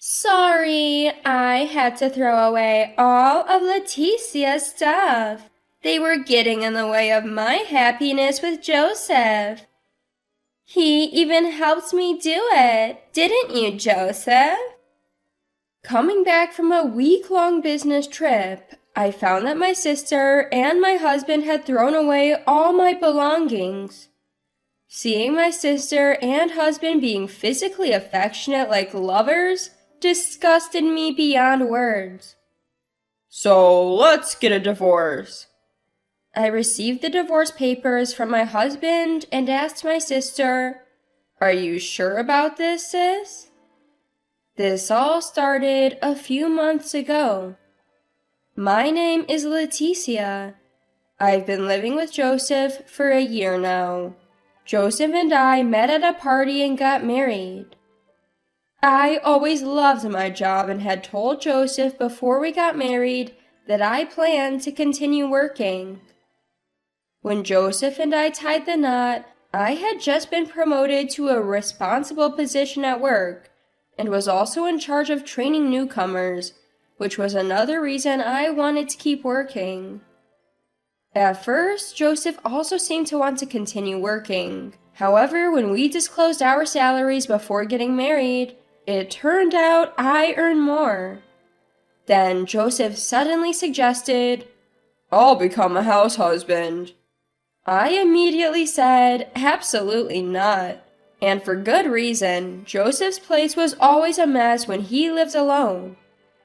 Sorry, I had to throw away all of Leticia's stuff. They were getting in the way of my happiness with Joseph. He even helped me do it, didn't you, Joseph? Coming back from a week-long business trip, I found that my sister and my husband had thrown away all my belongings. Seeing my sister and husband being physically affectionate like lovers disgusted me beyond words. So let's get a divorce. I received the divorce papers from my husband and asked my sister, "Are you sure about this, sis?" This all started a few months ago. My name is Leticia. I've been living with Joseph for a year now. Joseph and I met at a party and got married. I always loved my job and had told Joseph before we got married that I planned to continue working. When Joseph and I tied the knot, I had just been promoted to a responsible position at work and was also in charge of training newcomers, which was another reason I wanted to keep working. At first, Joseph also seemed to want to continue working. However, when we disclosed our salaries before getting married, it turned out I earned more. Then Joseph suddenly suggested, "I'll become a house husband." I immediately said, absolutely not. And for good reason. Joseph's place was always a mess when he lived alone.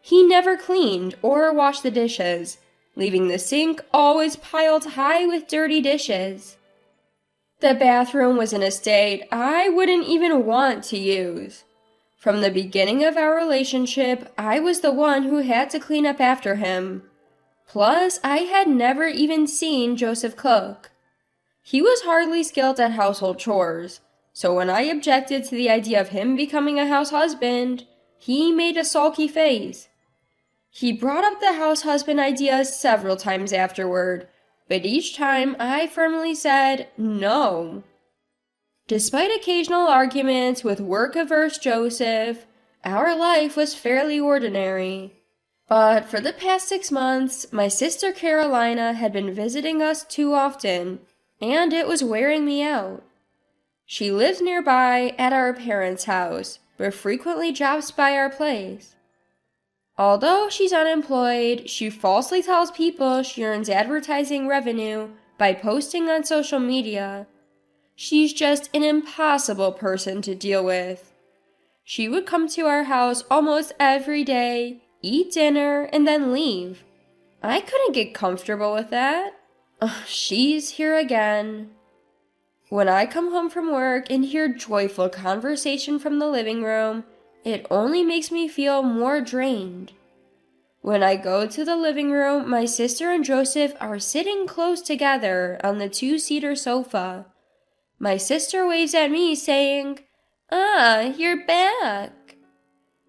He never cleaned or washed the dishes, leaving the sink always piled high with dirty dishes. The bathroom was in a state I wouldn't even want to use. From the beginning of our relationship, I was the one who had to clean up after him. Plus, I had never even seen Joseph cook. He was hardly skilled at household chores, so when I objected to the idea of him becoming a house husband, he made a sulky face. He brought up the house husband idea several times afterward, but each time I firmly said no. Despite occasional arguments with work-averse Joseph, our life was fairly ordinary. But for the past 6 months, my sister Carolina had been visiting us too often, and it was wearing me out. She lives nearby at our parents' house, but frequently drops by our place. Although she's unemployed, she falsely tells people she earns advertising revenue by posting on social media. She's just an impossible person to deal with. She would come to our house almost every day, eat dinner, and then leave. I couldn't get comfortable with that. She's here again. When I come home from work and hear joyful conversation from the living room, it only makes me feel more drained. When I go to the living room, my sister and Joseph are sitting close together on the 2-seater sofa. My sister waves at me saying, "Ah, you're back."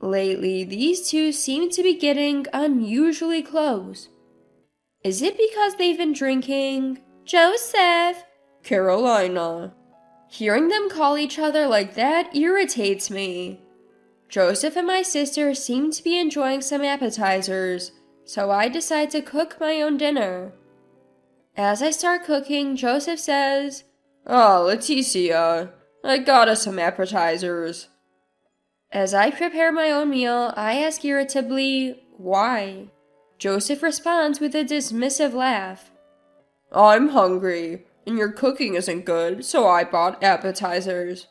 Lately, these two seem to be getting unusually close. Is it because they've been drinking? Joseph! Carolina. Hearing them call each other like that irritates me. Joseph and my sister seem to be enjoying some appetizers, so I decide to cook my own dinner. As I start cooking, Joseph says, Leticia, I got us some appetizers." As I prepare my own meal, I ask irritably, why? Joseph responds with a dismissive laugh. "I'm hungry, and your cooking isn't good, so I bought appetizers."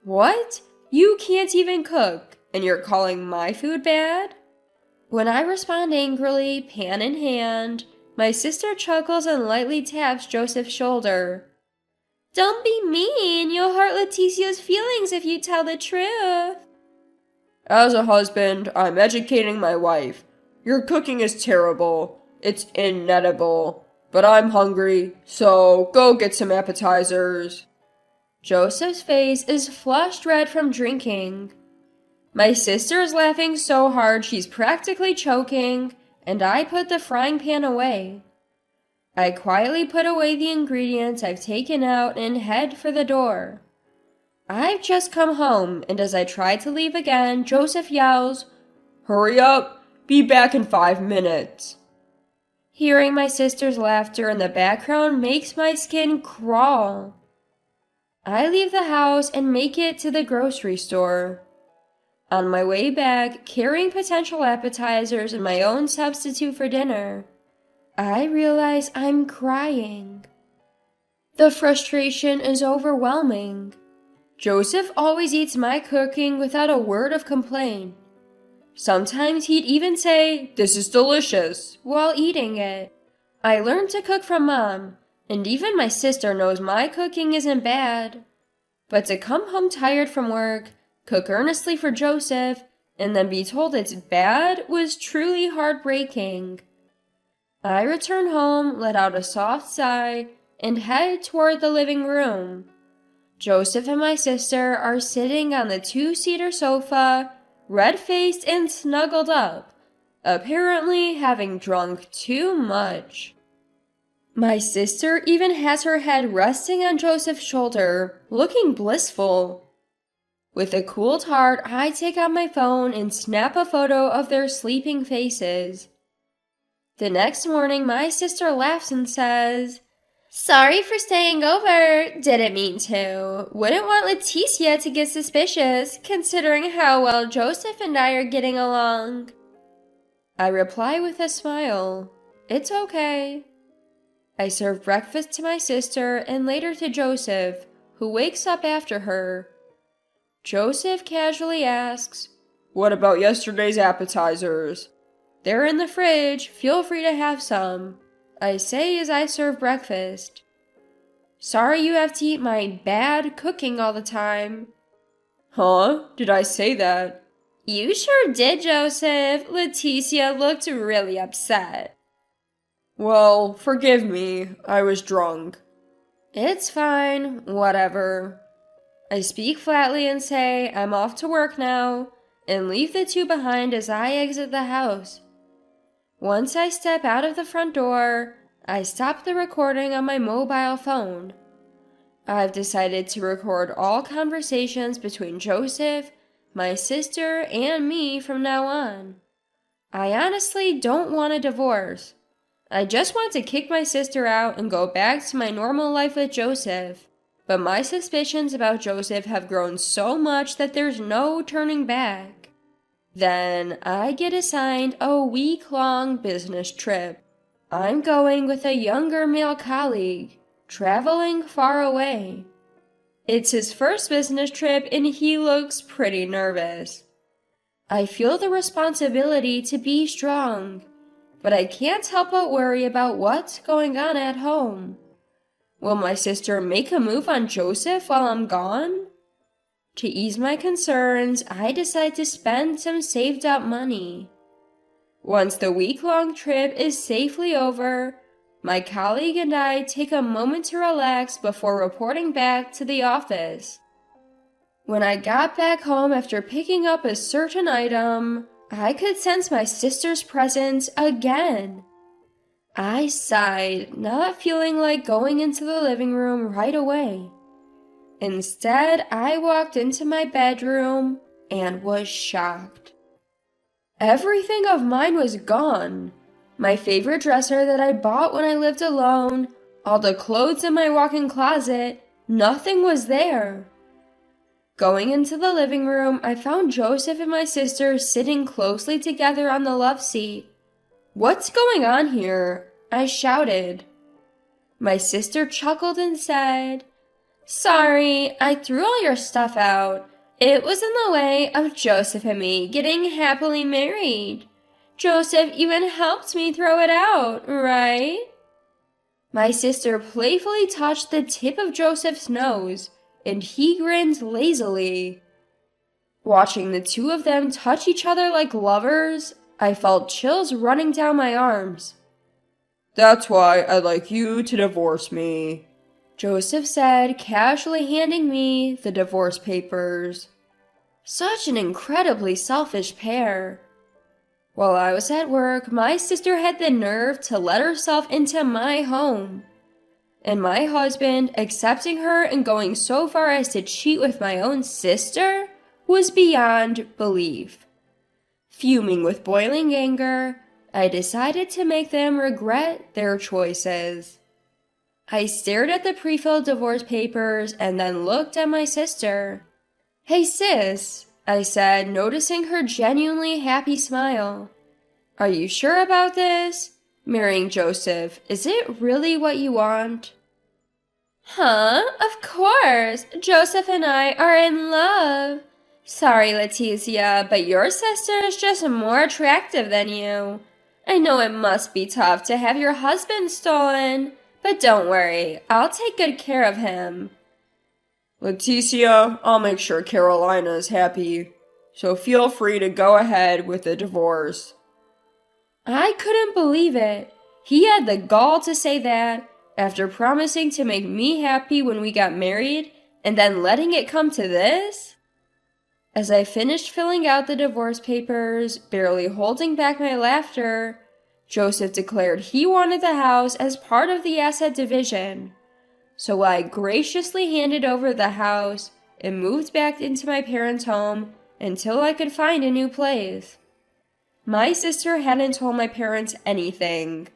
What? You can't even cook, and you're calling my food bad? When I respond angrily, pan in hand, my sister chuckles and lightly taps Joseph's shoulder. "Don't be mean, you'll hurt Leticia's feelings if you tell the truth." "As a husband, I'm educating my wife. Your cooking is terrible. It's inedible. But I'm hungry, so go get some appetizers." Joseph's face is flushed red from drinking. My sister is laughing so hard she's practically choking, and I put the frying pan away. I quietly put away the ingredients I've taken out and head for the door. I've just come home, and as I try to leave again, Joseph yells, "Hurry up! Be back in 5 minutes!" Hearing my sister's laughter in the background makes my skin crawl. I leave the house and make it to the grocery store. On my way back, carrying potential appetizers and my own substitute for dinner, I realize I'm crying. The frustration is overwhelming. Joseph always eats my cooking without a word of complaint. Sometimes he'd even say, "This is delicious," while eating it. I learned to cook from Mom, and even my sister knows my cooking isn't bad. But to come home tired from work, cook earnestly for Joseph, and then be told it's bad was truly heartbreaking. I return home, let out a soft sigh, and head toward the living room. Joseph and my sister are sitting on the 2-seater sofa, red-faced and snuggled up, apparently having drunk too much. My sister even has her head resting on Joseph's shoulder, looking blissful. With a cooled heart, I take out my phone and snap a photo of their sleeping faces. The next morning, my sister laughs and says, "Sorry for staying over. Didn't mean to. Wouldn't want Leticia to get suspicious, considering how well Joseph and I are getting along." I reply with a smile. It's okay. I serve breakfast to my sister and later to Joseph, who wakes up after her. Joseph casually asks, "What about yesterday's appetizers?" "They're in the fridge. Feel free to have some," I say as I serve breakfast. "Sorry you have to eat my bad cooking all the time." "Huh? Did I say that?" "You sure did, Joseph. Leticia looked really upset." "Well, forgive me. I was drunk." "It's fine. Whatever." I speak flatly and say I'm off to work now, and leave the two behind as I exit the house. Once I step out of the front door, I stop the recording on my mobile phone. I've decided to record all conversations between Joseph, my sister, and me from now on. I honestly don't want a divorce. I just want to kick my sister out and go back to my normal life with Joseph. But my suspicions about Joseph have grown so much that there's no turning back. Then I get assigned a week-long business trip. I'm going with a younger male colleague, traveling far away. It's his first business trip and he looks pretty nervous. I feel the responsibility to be strong, but I can't help but worry about what's going on at home. Will my sister make a move on Joseph while I'm gone? To ease my concerns, I decide to spend some saved-up money. Once the week-long trip is safely over, my colleague and I take a moment to relax before reporting back to the office. When I got back home after picking up a certain item, I could sense my sister's presence again. I sighed, not feeling like going into the living room right away. Instead, I walked into my bedroom and was shocked. Everything of mine was gone. My favorite dresser that I bought when I lived alone, all the clothes in my walk-in closet, nothing was there. Going into the living room, I found Joseph and my sister sitting closely together on the love seat. "What's going on here?" I shouted. My sister chuckled and said, "Sorry, I threw all your stuff out. It was in the way of Joseph and me getting happily married. Joseph even helped me throw it out, right?" My sister playfully touched the tip of Joseph's nose, and he grinned lazily. Watching the two of them touch each other like lovers, I felt chills running down my arms. "That's why I'd like you to divorce me," Joseph said, casually handing me the divorce papers. Such an incredibly selfish pair. While I was at work, my sister had the nerve to let herself into my home. And my husband accepting her and going so far as to cheat with my own sister was beyond belief. Fuming with boiling anger, I decided to make them regret their choices. I stared at the pre-filled divorce papers and then looked at my sister. "Hey sis," I said, noticing her genuinely happy smile. "Are you sure about this? Marrying Joseph, is it really what you want?" "Huh? Of course! Joseph and I are in love. Sorry, Leticia, but your sister is just more attractive than you. I know it must be tough to have your husband stolen, but don't worry, I'll take good care of him." "Leticia, I'll make sure Carolina is happy, so feel free to go ahead with the divorce." I couldn't believe it. He had the gall to say that after promising to make me happy when we got married and then letting it come to this? As I finished filling out the divorce papers, barely holding back my laughter, Joseph declared he wanted the house as part of the asset division. So I graciously handed over the house and moved back into my parents' home until I could find a new place. My sister hadn't told my parents anything.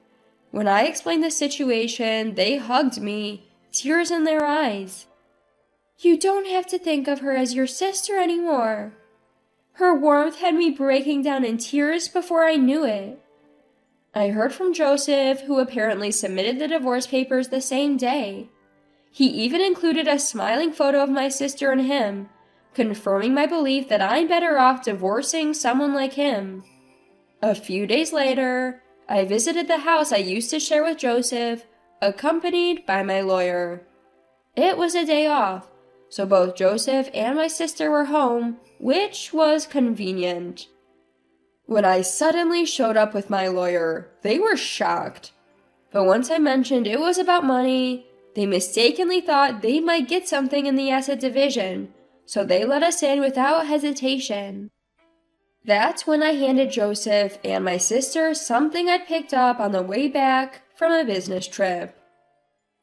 When I explained the situation, they hugged me, tears in their eyes. "You don't have to think of her as your sister anymore." Her warmth had me breaking down in tears before I knew it. I heard from Joseph, who apparently submitted the divorce papers the same day. He even included a smiling photo of my sister and him, confirming my belief that I'm better off divorcing someone like him. A few days later, I visited the house I used to share with Joseph, accompanied by my lawyer. It was a day off, so both Joseph and my sister were home, which was convenient. When I suddenly showed up with my lawyer, they were shocked. But once I mentioned it was about money, they mistakenly thought they might get something in the asset division, so they let us in without hesitation. That's when I handed Joseph and my sister something I'd picked up on the way back from a business trip.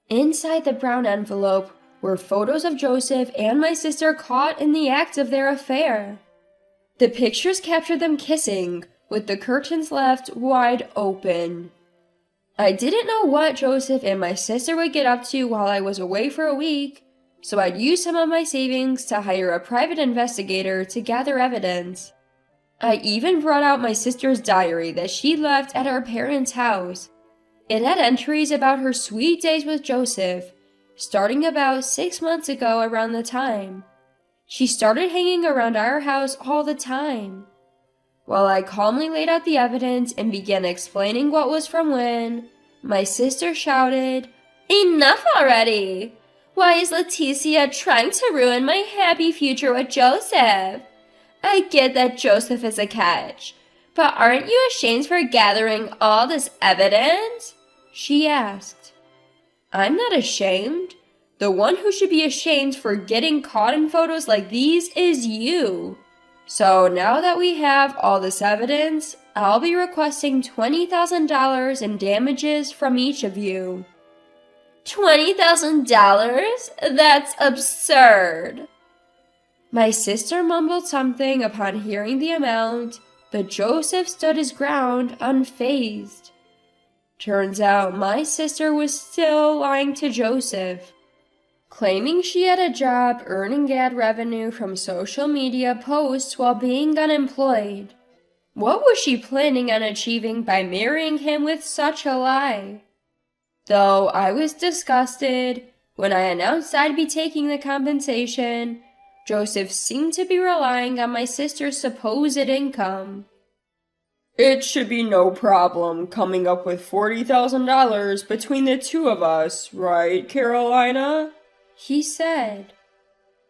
Inside the brown envelope were photos of Joseph and my sister caught in the act of their affair. The pictures captured them kissing, with the curtains left wide open. I didn't know what Joseph and my sister would get up to while I was away for a week, so I'd used some of my savings to hire a private investigator to gather evidence. I even brought out my sister's diary that she left at her parents' house. It had entries about her sweet days with Joseph, starting about 6 months ago around the time. She started hanging around our house all the time. While I calmly laid out the evidence and began explaining what was from when, my sister shouted, "Enough already! Why is Leticia trying to ruin my happy future with Joseph? I get that Joseph is a catch, but aren't you ashamed for gathering all this evidence?" she asked. "I'm not ashamed. The one who should be ashamed for getting caught in photos like these is you. So now that we have all this evidence, I'll be requesting $20,000 in damages from each of you." $20,000? That's absurd. My sister mumbled something upon hearing the amount, but Joseph stood his ground unfazed. Turns out my sister was still lying to Joseph, claiming she had a job earning ad revenue from social media posts while being unemployed. What was she planning on achieving by marrying him with such a lie? Though I was disgusted, when I announced I'd be taking the compensation, Joseph seemed to be relying on my sister's supposed income. "It should be no problem coming up with $40,000 between the two of us, right, Carolina?" he said.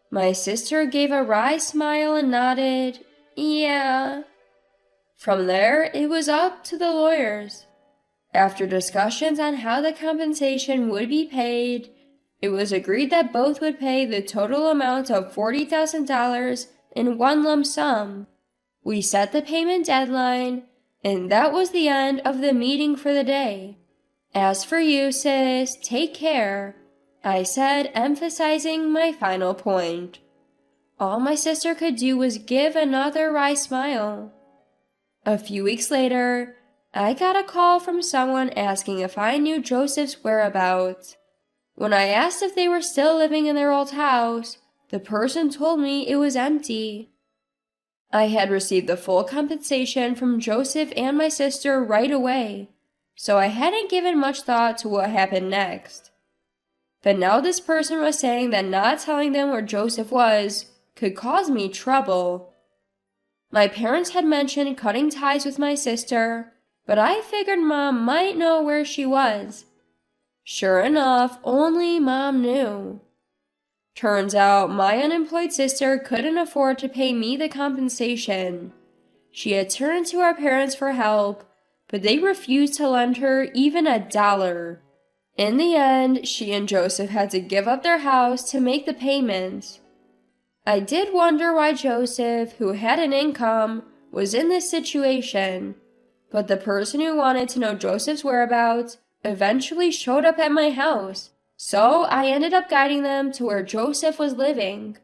My sister gave a wry smile and nodded, "Yeah." From there, it was up to the lawyers. After discussions on how the compensation would be paid, it was agreed that both would pay the total amount of $40,000 in one lump sum. We set the payment deadline, and that was the end of the meeting for the day. As for you, sis, take care, I said, emphasizing my final point. All my sister could do was give another wry smile. A few weeks later, I got a call from someone asking if I knew Joseph's whereabouts. When I asked if they were still living in their old house, the person told me it was empty. I had received the full compensation from Joseph and my sister right away, so I hadn't given much thought to what happened next. But now this person was saying that not telling them where Joseph was could cause me trouble. My parents had mentioned cutting ties with my sister, but I figured Mom might know where she was. Sure enough, only Mom knew. Turns out my unemployed sister couldn't afford to pay me the compensation. She had turned to our parents for help, but they refused to lend her even $1. In the end, she and Joseph had to give up their house to make the payment. I did wonder why Joseph, who had an income, was in this situation, but the person who wanted to know Joseph's whereabouts eventually showed up at my house, so I ended up guiding them to where Joseph was living.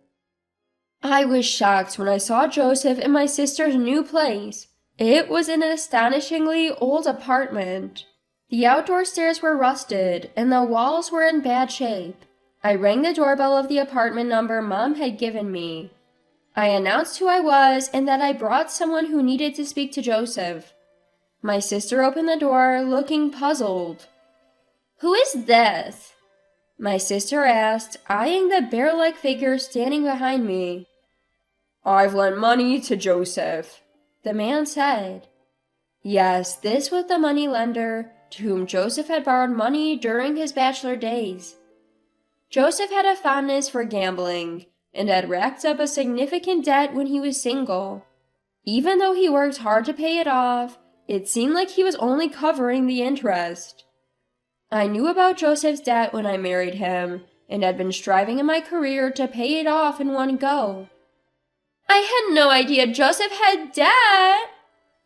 I was shocked when I saw Joseph in my sister's new place. It was an astonishingly old apartment. The outdoor stairs were rusted, and the walls were in bad shape. I rang the doorbell of the apartment number Mom had given me. I announced who I was and that I brought someone who needed to speak to Joseph. My sister opened the door, looking puzzled. "Who is this?" my sister asked, eyeing the bear-like figure standing behind me. "I've lent money to Joseph," the man said. Yes, this was the money lender to whom Joseph had borrowed money during his bachelor days. Joseph had a fondness for gambling and had racked up a significant debt when he was single. Even though he worked hard to pay it off, it seemed like he was only covering the interest. I knew about Joseph's debt when I married him and had been striving in my career to pay it off in one go. "I had no idea Joseph had debt!"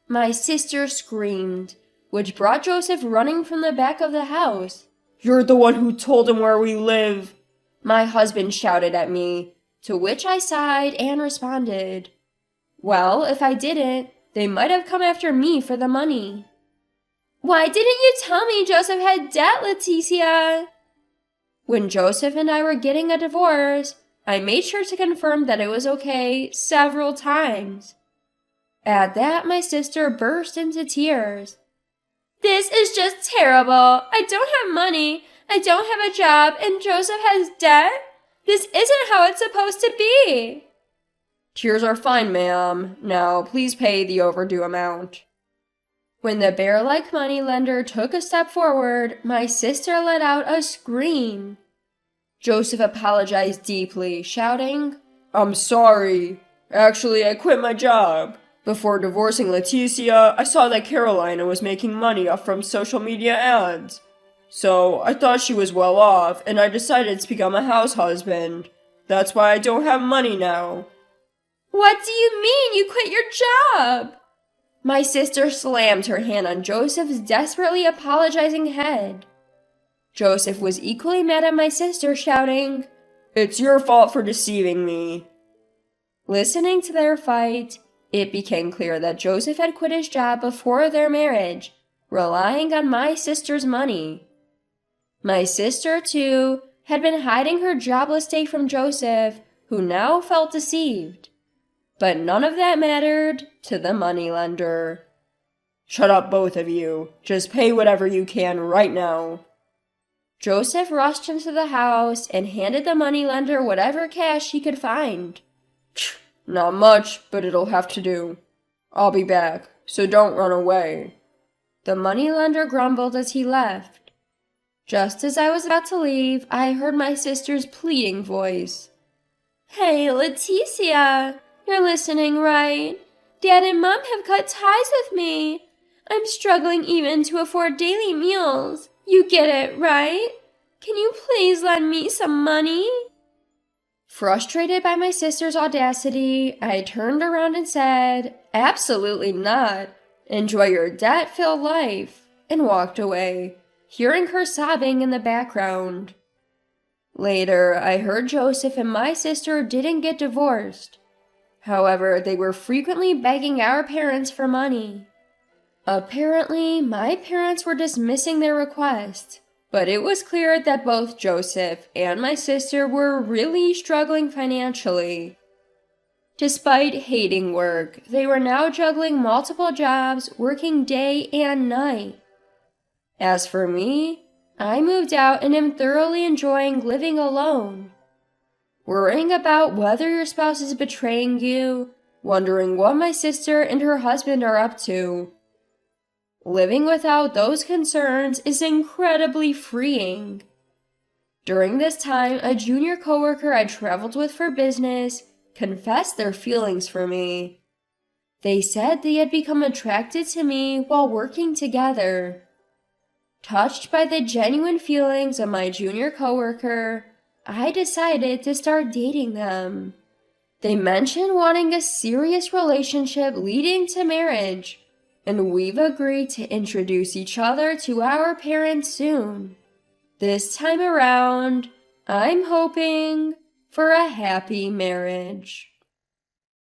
my sister screamed, which brought Joseph running from the back of the house. "You're the one who told him where we live," my husband shouted at me, to which I sighed and responded, "Well, if I didn't, they might have come after me for the money." "Why didn't you tell me Joseph had debt, Leticia?" When Joseph and I were getting a divorce, I made sure to confirm that it was okay several times. At that, my sister burst into tears. "This is just terrible. I don't have money, I don't have a job, and Joseph has debt? This isn't how it's supposed to be." "Tears are fine, ma'am. Now, please pay the overdue amount." When the bear-like money lender took a step forward, my sister let out a scream. Joseph apologized deeply, shouting, "I'm sorry. Actually, I quit my job. Before divorcing Leticia, I saw that Carolina was making money off from social media ads. So, I thought she was well off, and I decided to become a house husband. That's why I don't have money now." "What do you mean you quit your job?" My sister slammed her hand on Joseph's desperately apologizing head. Joseph was equally mad at my sister, shouting, "It's your fault for deceiving me." Listening to their fight, it became clear that Joseph had quit his job before their marriage, relying on my sister's money. My sister, too, had been hiding her jobless state from Joseph, who now felt deceived. But none of that mattered to the moneylender. "Shut up, both of you. Just pay whatever you can right now." Joseph rushed into the house and handed the moneylender whatever cash he could find. "Not much, but it'll have to do. I'll be back, so don't run away." The moneylender grumbled as he left. Just as I was about to leave, I heard my sister's pleading voice. "Hey, Leticia, you're listening, right? Dad and Mom have cut ties with me. I'm struggling even to afford daily meals. You get it, right? Can you please lend me some money?" Frustrated by my sister's audacity, I turned around and said, "Absolutely not. Enjoy your debt-filled life," and walked away. hearing her sobbing in the background. Later, I heard Joseph and my sister didn't get divorced. However, they were frequently begging our parents for money. Apparently, my parents were dismissing their request, but it was clear that both Joseph and my sister were really struggling financially. Despite hating work, they were now juggling multiple jobs, working day and night. As for me, I moved out and am thoroughly enjoying living alone. Worrying about whether your spouse is betraying you, wondering what my sister and her husband are up to. Living without those concerns is incredibly freeing. During this time, a junior coworker I traveled with for business confessed their feelings for me. They said they had become attracted to me while working together. Touched by the genuine feelings of my junior coworker, I decided to start dating them. They mentioned wanting a serious relationship leading to marriage, and we've agreed to introduce each other to our parents soon. This time around, I'm hoping for a happy marriage.